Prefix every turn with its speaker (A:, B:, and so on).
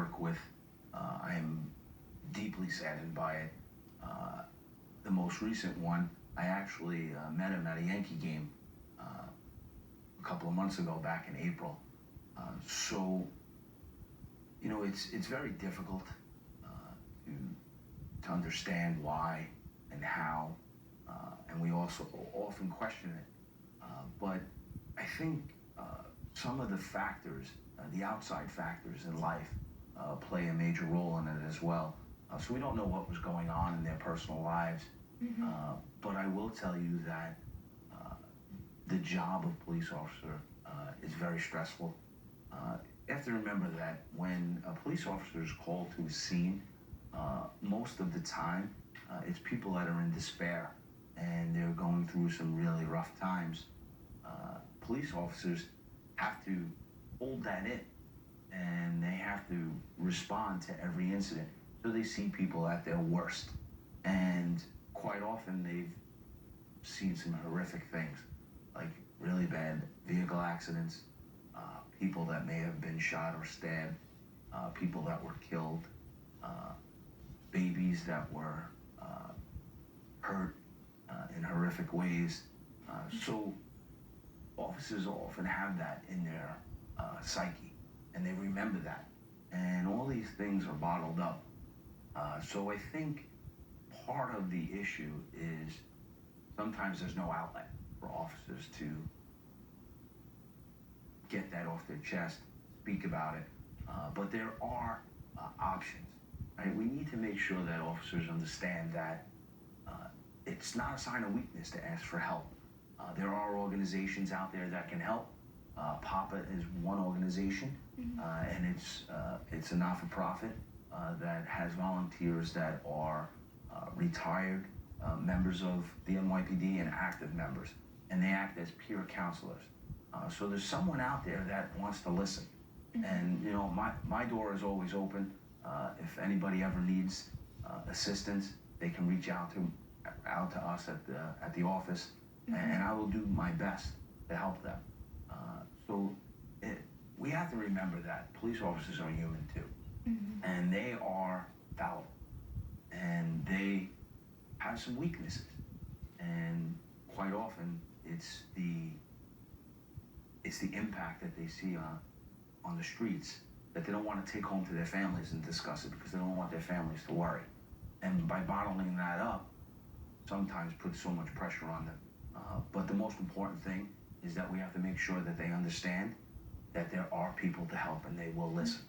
A: work with, I am deeply saddened by it. The most recent one, I actually met him at a Yankee game a couple of months ago, back in April. So, you know, it's very difficult to understand why and how, and we also often question it. But I think some of the factors, the outside factors in life, play a major role in it as well. So we don't know what was going on in their personal lives, but I will tell you that the job of police officer is very stressful. You have to remember that when a police officer is called to a scene, most of the time it's people that are in despair and they're going through some really rough times. Police officers have to hold that in, and they have to respond to every incident. So they see people at their worst, and quite often they've seen some horrific things, like really bad vehicle accidents, people that may have been shot or stabbed, people that were killed, babies that were hurt in horrific ways. So officers often have that in their psyche, and they remember that. And all these things are bottled up. So I think part of the issue is sometimes there's no outlet for officers to get that off their chest, speak about it. But there are options. Right? We need to make sure that officers understand that it's not a sign of weakness to ask for help. There are organizations out there that can help. PAPA is one organization, and it's a not-for-profit that has volunteers that are retired members of the NYPD and active members, and they act as peer counselors. So there's someone out there that wants to listen, and you know, my door is always open. If anybody ever needs assistance, they can reach out to us at the office, and I will do my best to help them. We have to remember that police officers are human too, and they are fallible, and they have some weaknesses, and quite often it's the impact that they see on the streets that they don't want to take home to their families and discuss it, because they don't want their families to worry. And by bottling that up, sometimes puts so much pressure on them. But the most important thing is that we have to make sure that they understand that there are people to help and they will listen.